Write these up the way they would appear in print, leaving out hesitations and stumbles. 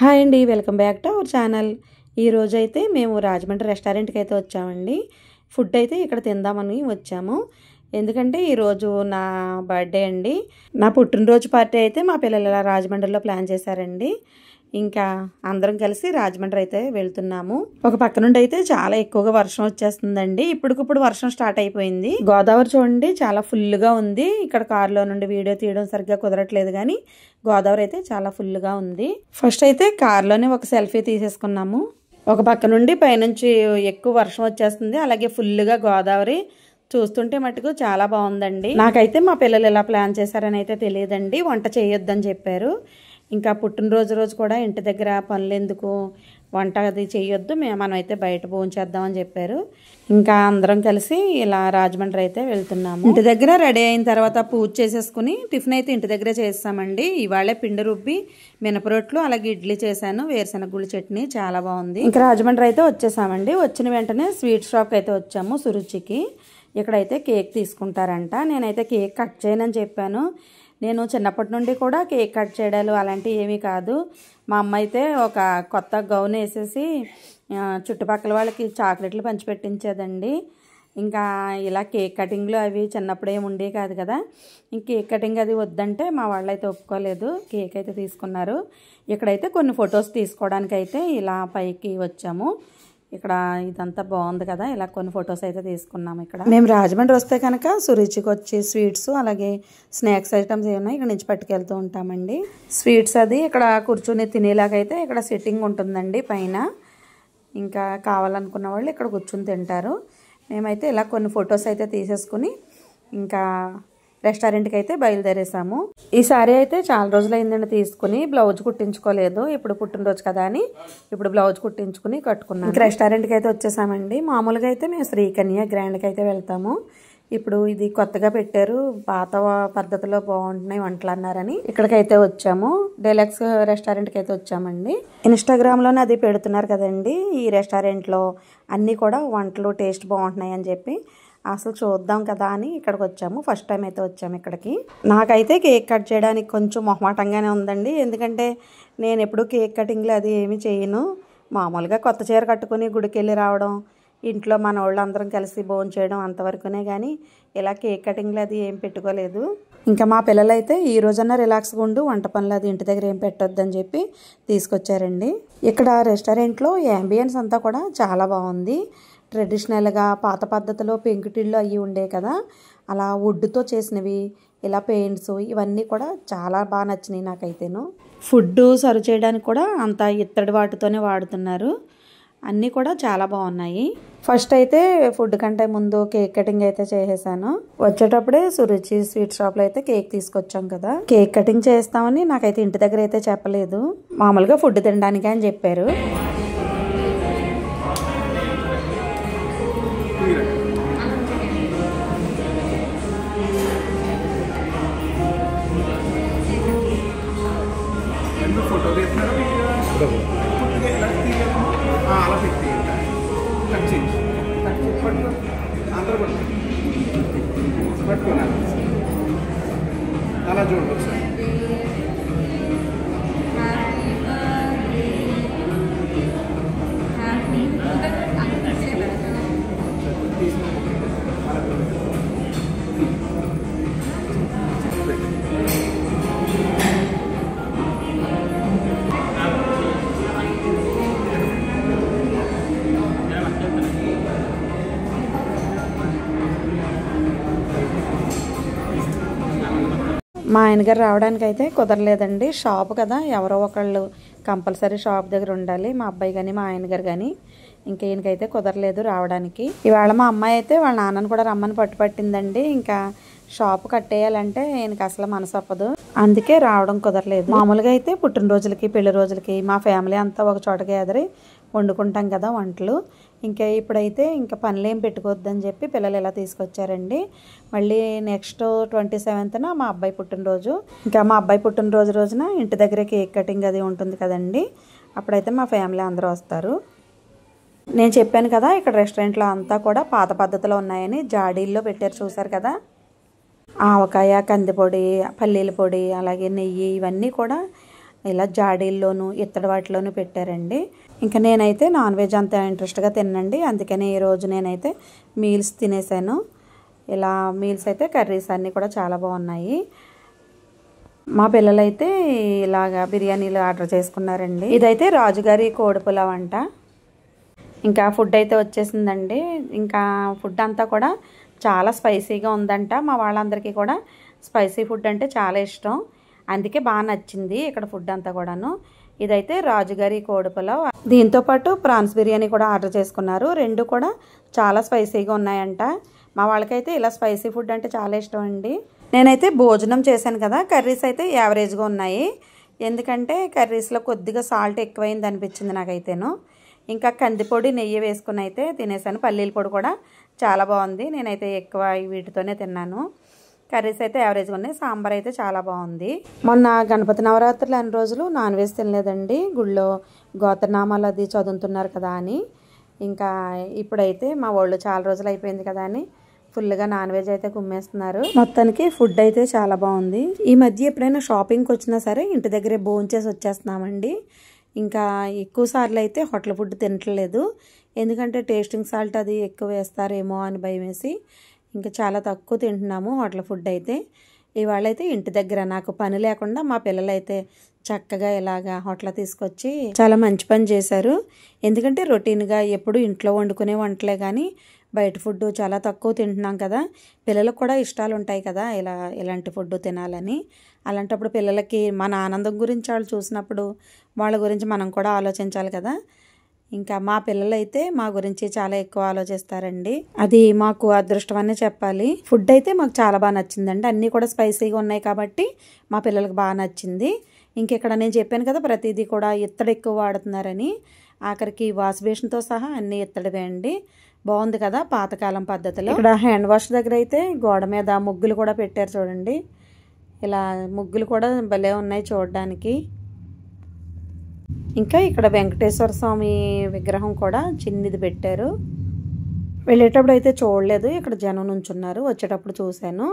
Hi అండి, welcome back to our channel. ఈరోజు అయితే మేము రాజమండ్రి రెస్టారెంట్కి అయితే వచ్చామండి. ఫుడ్ అయితే ఇక్కడ తిందామని వచ్చాము. ఎందుకంటే ఈరోజు నా బర్త్డే అండి. నా పుట్టినరోజు పార్టీ అయితే మా పిల్లలు ఇలా రాజమండ్రిలో ప్లాన్ చేశారండి. ఇంకా అందరం కలిసి రాజమండ్రి అయితే వెళ్తున్నాము. ఒక పక్క నుండి అయితే చాలా ఎక్కువగా వర్షం వచ్చేస్తుందండి. ఇప్పటికిప్పుడు వర్షం స్టార్ట్ అయిపోయింది. గోదావరి చూడండి చాలా ఫుల్గా ఉంది. ఇక్కడ కారులో నుండి వీడియో తీయడం సరిగ్గా కుదరట్లేదు, కానీ గోదావరి అయితే చాలా ఫుల్గా ఉంది. ఫస్ట్ అయితే కారులోనే ఒక సెల్ఫీ తీసేసుకున్నాము. ఒక పక్క నుండి పైనుంచి ఎక్కువ వర్షం వచ్చేస్తుంది, అలాగే ఫుల్గా గోదావరి చూస్తుంటే మటుకు చాలా బాగుందండి. నాకైతే మా పిల్లలు ఎలా ప్లాన్ చేశారని అయితే తెలియదండి. వంట చేయొద్దని చెప్పారు. ఇంకా పుట్టినరోజు కూడా ఇంటి దగ్గర పనులు ఎందుకు, వంట అది చేయొద్దు, మనం అయితే బయట భోంచేద్దామని చెప్పారు. ఇంకా అందరం కలిసి ఇలా రాజమండ్రి అయితే వెళ్తున్నాము. ఇంటి దగ్గర రెడీ అయిన తర్వాత పూజ చేసేసుకుని టిఫిన్ అయితే ఇంటి దగ్గరే చేస్తామండి. ఇవాళే పిండి రుబ్బి మినపరొట్లు అలాగే ఇడ్లీ చేశాను. వేరుశనగ గుళ్ళు చట్నీ చాలా బాగుంది. ఇంకా రాజమండ్రి అయితే వచ్చేసామండి. వచ్చిన వెంటనే స్వీట్ షాప్కి అయితే వచ్చాము, సురుచికి. ఇక్కడైతే కేక్ తీసుకుంటారంట. నేనైతే కేక్ కట్ చేయనని చెప్పాను. నేను చిన్నప్పటి నుండి కూడా కేక్ కట్ చేయడాలు అలాంటివి ఏమీ కాదు. మా అమ్మ అయితే ఒక కొత్త గౌన్ వేసేసి చుట్టుపక్కల వాళ్ళకి చాక్లెట్లు పంచిపెట్టించేదండి. ఇంకా ఇలా కేక్ కటింగ్లు అవి చిన్నప్పుడు ఏమి ఉండేవి కాదు కదా. ఇంక కేక్ కటింగ్ అది వద్దంటే మా వాళ్ళు అయితే ఒప్పుకోలేదు. కేక్ అయితే తీసుకున్నారు. ఇక్కడైతే కొన్ని ఫొటోస్ తీసుకోవడానికి అయితే ఇలా పైకి వచ్చాము. ఇక్కడ ఇదంతా బాగుంది కదా, ఇలా కొన్ని ఫొటోస్ అయితే తీసుకున్నాము. ఇక్కడ మేము రాజమండ్రి వస్తే కనుక సురుచికి వచ్చి స్వీట్స్ అలాగే స్నాక్స్ ఐటమ్స్ ఏమన్నా ఇక్కడ నుంచి పట్టుకెళ్తూ ఉంటామండి. స్వీట్స్ అది ఇక్కడ కూర్చుని తినేలాగైతే ఇక్కడ సిట్టింగ్ ఉంటుందండి పైన. ఇంకా కావాలనుకున్న వాళ్ళు ఇక్కడ కూర్చుని తింటారు. మేమైతే ఇలా కొన్ని ఫొటోస్ అయితే తీసేసుకుని ఇంకా రెస్టారెంట్కి అయితే బయలుదేరేసాము. ఈసారి అయితే చాలా రోజులు అయిందండి తీసుకుని. బ్లౌజ్ కుట్టించుకోలేదు, ఇప్పుడు పుట్టినరోజు కదా అని ఇప్పుడు బ్లౌజ్ కుట్టించుకుని కట్టుకున్నాను. ఇంకా రెస్టారెంట్కి అయితే వచ్చేసామండి. మామూలుగా అయితే మేము శ్రీకన్య గ్రాండ్కి అయితే వెళ్తాము. ఇప్పుడు ఇది కొత్తగా పెట్టారు, పాత పద్ధతిలో బాగుంటున్నాయి వంటలు అన్నారని ఇక్కడికైతే వచ్చాము. డెలక్స్ రెస్టారెంట్కి అయితే వచ్చామండి. ఇన్స్టాగ్రామ్లోనే అది పెడుతున్నారు కదండి, ఈ రెస్టారెంట్లో అన్నీ కూడా వంటలు టేస్ట్ బాగుంటున్నాయి అని చెప్పి అసలు చూద్దాం కదా అని ఇక్కడికి వచ్చాము. ఫస్ట్ టైం అయితే వచ్చాము ఇక్కడికి. నాకైతే కేక్ కట్ చేయడానికి కొంచెం మొహమాటంగానే ఉందండి. ఎందుకంటే నేను ఎప్పుడు కేక్ కటింగ్లు అది ఏమి చేయను. మామూలుగా కొత్త చీర కట్టుకుని గుడికి వెళ్ళి రావడం, ఇంట్లో మన వాళ్ళు అందరం కలిసి భోంచేయడం అంతవరకునే, కానీ ఇలా కేక్ కటింగ్లు అది ఏం పెట్టుకోలేదు. ఇంకా మా పిల్లలు అయితే ఈ రోజన్నా రిలాక్స్గా ఉండు, వంట పనులు అది ఇంటి దగ్గర ఏం పెట్టొద్దని చెప్పి తీసుకొచ్చారండి. ఇక్కడ రెస్టారెంట్లో యాంబియన్స్ అంతా కూడా చాలా బాగుంది. ట్రెడిషనల్గా పాత పద్ధతిలో పెంకుటిళ్ళు అవి ఉండే కదా, అలా వుడ్తో చేసినవి, ఇలా పెయింట్స్ ఇవన్నీ కూడా చాలా బాగా నచ్చినాయి నాకైతేను. ఫుడ్ సర్వ్ చేయడానికి కూడా అంత ఇత్తడి వాటితోనే వాడుతున్నారు. అన్నీ కూడా చాలా బాగున్నాయి. ఫస్ట్ అయితే ఫుడ్ కంటే ముందు కేక్ కటింగ్ అయితే చేసేసాను. వచ్చేటప్పుడే సురుచి స్వీట్ షాప్లో అయితే కేక్ తీసుకొచ్చాం కదా, కేక్ కటింగ్ చేస్తామని నాకైతే ఇంటి దగ్గర అయితే చెప్పలేదు. మామూలుగా ఫుడ్ తినడానికి అని చెప్పారు. అలా చూడండి సార్. మా ఆయనగారు రావడానికి అయితే కుదరలేదండి. షాప్ కదా, ఎవరో ఒకళ్ళు కంపల్సరీ షాప్ దగ్గర ఉండాలి, మా అబ్బాయి కానీ మా ఆయనగారు కానీ. ఇంకా ఈయనకైతే కుదరలేదు రావడానికి. ఇవాళ మా అమ్మాయి అయితే వాళ్ళ నాన్నను కూడా రమ్మని పట్టుపట్టిందండి. ఇంకా షాప్ కట్టేయాలంటే ఈయనకి అసలు మనసు ఒప్పదు, అందుకే రావడం కుదరలేదు. మామూలుగా అయితే పుట్టినరోజులకి పెళ్లి రోజులకి మా ఫ్యామిలీ అంతా ఒక చోటకి ఎదిరి వండుకుంటాం కదా వంటలు. ఇంకా ఇప్పుడైతే ఇంకా పనులేం పెట్టుకోవద్దని చెప్పి పిల్లలు ఇలా తీసుకొచ్చారండి. మళ్ళీ నెక్స్ట్ 27న మా అబ్బాయి పుట్టినరోజు. ఇంకా మా అబ్బాయి పుట్టినరోజు రోజున ఇంటి దగ్గర కేక్ కటింగ్ అది ఉంటుంది కదండి, అప్పుడైతే మా ఫ్యామిలీ అందరూ వస్తారు. నేను చెప్పాను కదా ఇక్కడ రెస్టారెంట్లో అంతా కూడా పాత పద్ధతిలో ఉన్నాయని. జాడీల్లో పెట్టారు చూసారు కదా, ఆవకాయ, కందిపొడి, పల్లీల పొడి, అలాగే నెయ్యి ఇవన్నీ కూడా ఇలా జాడీల్లోనూ ఇత్తడి వాటిలోనూ పెట్టారండి. ఇంకా నేనైతే నాన్ వెజ్ అంత ఇంట్రెస్ట్గా తినండి, అందుకని ఈరోజు నేనైతే మీల్స్ తినేసాను. ఇలా మీల్స్ అయితే కర్రీస్ అన్నీ కూడా చాలా బాగున్నాయి. మా పిల్లలైతే ఇలాగా బిర్యానీలు ఆర్డర్ చేసుకున్నారండి. ఇదైతే రాజుగారి కోడి పులావ్ అంట. ఇంకా ఫుడ్ అయితే వచ్చేసిందండి. ఇంకా ఫుడ్ అంతా కూడా చాలా స్పైసీగా ఉందంట. మా వాళ్ళందరికీ కూడా స్పైసీ ఫుడ్ అంటే చాలా ఇష్టం, అందుకే బాగా నచ్చింది ఇక్కడ ఫుడ్ అంతా కూడాను. ఇదైతే రాజుగారి కోడి పులావ్, దీంతోపాటు ప్రాన్స్ బిర్యానీ కూడా ఆర్డర్ చేసుకున్నారు. రెండు కూడా చాలా స్పైసీగా ఉన్నాయంట. మా వాళ్ళకైతే ఇలా స్పైసీ ఫుడ్ అంటే చాలా ఇష్టం అండి. నేనైతే భోజనం చేశాను కదా, కర్రీస్ అయితే యావరేజ్గా ఉన్నాయి. ఎందుకంటే కర్రీస్లో కొద్దిగా సాల్ట్ ఎక్కువైంది అనిపించింది నాకైతేను. ఇంకా కందిపొడి నెయ్యి వేసుకుని అయితే తినేసాను. పల్లీల పొడి కూడా చాలా బాగుంది. నేనైతే ఎక్కువ వీటితోనే తిన్నాను. కర్రీస్ అయితే యావరేజ్గా ఉన్నాయి. సాంబార్ అయితే చాలా బాగుంది. మొన్న గణపతి నవరాత్రులు అన్ని రోజులు నాన్ వెజ్ తినలేదండి, గుళ్ళో గోత్రనామాలు అది చదువుతున్నారు కదా అని. ఇంకా ఇప్పుడైతే మా వాళ్ళు చాలా రోజులు అయిపోయింది కదా అని ఫుల్గా నాన్ వెజ్ అయితే కుమ్మేస్తున్నారు. మొత్తానికి ఫుడ్ అయితే చాలా బాగుంది. ఈ మధ్య ఎప్పుడైనా షాపింగ్కి వచ్చినా సరే ఇంటి దగ్గరే భోంచేసి వచ్చేస్తున్నామండి. ఇంకా ఎక్కువ సార్లు అయితే హోటల్ ఫుడ్ తినట్లేదు, ఎందుకంటే టేస్టింగ్ సాల్ట్ అది ఎక్కువ వేస్తారేమో అని భయం వేసి ఇంకా చాలా తక్కువ తింటున్నాము హోటల్ ఫుడ్ అయితే. ఇవాళ అయితే ఇంటి దగ్గర నాకు పని లేకుండా మా పిల్లలైతే చక్కగా ఇలాగా హోటల్ తీసుకొచ్చి చాలా మంచి పని చేశారు. ఎందుకంటే రొటీన్గా ఎప్పుడు ఇంట్లో వండుకునే వంటలే కానీ బయట ఫుడ్ చాలా తక్కువ తింటున్నాం కదా. పిల్లలకు కూడా ఇష్టాలు ఉంటాయి కదా ఇలాంటి ఫుడ్ తినాలని. అలాంటప్పుడు పిల్లలకి మన ఆనందం గురించి వాళ్ళు చూసినప్పుడు వాళ్ళ గురించి మనం కూడా ఆలోచించాలి కదా. ఇంకా మా పిల్లలైతే మా గురించి చాలా ఎక్కువ ఆలోచిస్తారండి, అది మాకు అదృష్టం అనే చెప్పాలి. ఫుడ్ అయితే మాకు చాలా బాగా నచ్చిందండి. అన్నీ కూడా స్పైసీగా ఉన్నాయి కాబట్టి మా పిల్లలకు బాగా నచ్చింది. ఇంకెక్కడ నేను చెప్పాను కదా ప్రతిదీ కూడా ఇత్తడి ఎక్కువ వాడుతున్నారని, ఆఖరికి వాష్ బేషన్తో సహా అన్నీ ఇత్తడివే అండి. బాగుంది కదా పాతకాలం పద్ధతిలో. ఇక్కడ హ్యాండ్ వాష్ దగ్గర అయితే గోడ మీద ముగ్గులు కూడా పెట్టారు చూడండి. ఇలా ముగ్గులు కూడా భలే ఉన్నాయి చూడడానికి. ఇంకా ఇక్కడ వెంకటేశ్వర స్వామి విగ్రహం కూడా చిన్నది పెట్టారు. వెళ్ళేటప్పుడు అయితే చూడలేదు, ఇక్కడ జనం నుంచున్నారు, వచ్చేటప్పుడు చూశాను.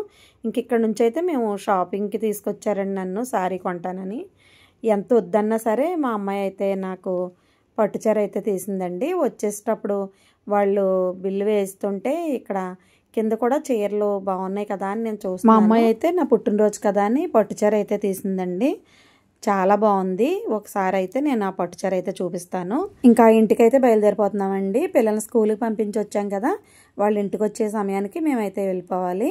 ఇంక ఇక్కడ నుంచి అయితే మేము షాపింగ్కి తీసుకొచ్చారండి నన్ను శారీ కొంటానని. ఎంత వద్దన్నా సరే మా అమ్మాయి అయితే నాకు పట్టుచీర అయితే తీసిందండి. వచ్చేటప్పుడు వాళ్ళు బిల్లు వేస్తుంటే ఇక్కడ కింద కూడా చీరలు బాగున్నాయి కదా అని నేను చూస్తాను. మా అమ్మాయి అయితే నా పుట్టినరోజు కదా అని పట్టుచీర అయితే తీసిందండి, చాలా బాగుంది. ఒకసారి అయితే నేను ఆ పట్టుచీర అయితే చూపిస్తాను. ఇంకా ఇంటికైతే బయలుదేరిపోతున్నామండి. పిల్లల్ని స్కూల్కి పంపించి వచ్చాం కదా, వాళ్ళ ఇంటికి వచ్చే సమయానికి మేమైతే వెళ్ళిపోవాలి.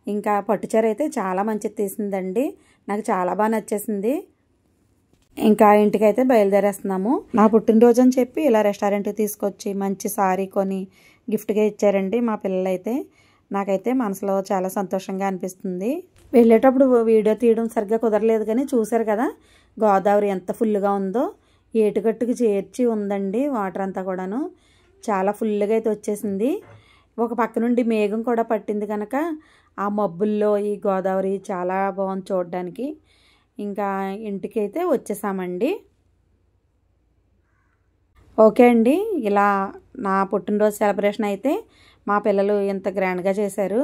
ఇంకా పట్టుచీర అయితే చాలా మంచిది తీసిందండి, నాకు చాలా బాగా నచ్చేసింది. ఇంకా ఇంటికైతే బయలుదేరేస్తున్నాము. నా పుట్టినరోజు అని చెప్పి ఇలా రెస్టారెంట్కి తీసుకొచ్చి మంచి సారీ కొని గిఫ్ట్గా ఇచ్చారండి మా పిల్లలైతే. నాకైతే మనసులో చాలా సంతోషంగా అనిపిస్తుంది. వెళ్ళేటప్పుడు వీడియో తీయడం సరిగ్గా కుదరలేదు కానీ చూశారు కదా గోదావరి ఎంత ఫుల్గా ఉందో. ఏటుగట్టుకు చేర్చి ఉందండి వాటర్ అంతా కూడాను, చాలా ఫుల్గా అయితే వచ్చేసింది. ఒక పక్క నుండి మేఘం కూడా పట్టింది కనుక ఆ మబ్బుల్లో ఈ గోదావరి చాలా బాగుంది చూడడానికి. ఇంకా ఇంటికి అయితే వచ్చేసామండి. ఓకే అండి, ఇలా నా పుట్టినరోజు సెలబ్రేషన్ అయితే మా పిల్లలు ఎంత గ్రాండ్గా చేశారు.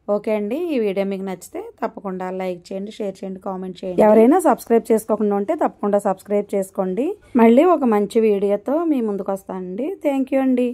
ఓకే అండి, ఈ వీడియో మీకు నచ్చితే తప్పకుండా లైక్ చేయండి, షేర్ చేయండి, కామెంట్ చేయండి. ఎవరైనా సబ్స్క్రైబ్ చేసుకోకుండా ఉంటే తప్పకుండా సబ్స్క్రైబ్ చేసుకోండి. మళ్ళీ ఒక మంచి వీడియోతో మీ ముందుకు వస్తానండి. థ్యాంక్ యూ అండి.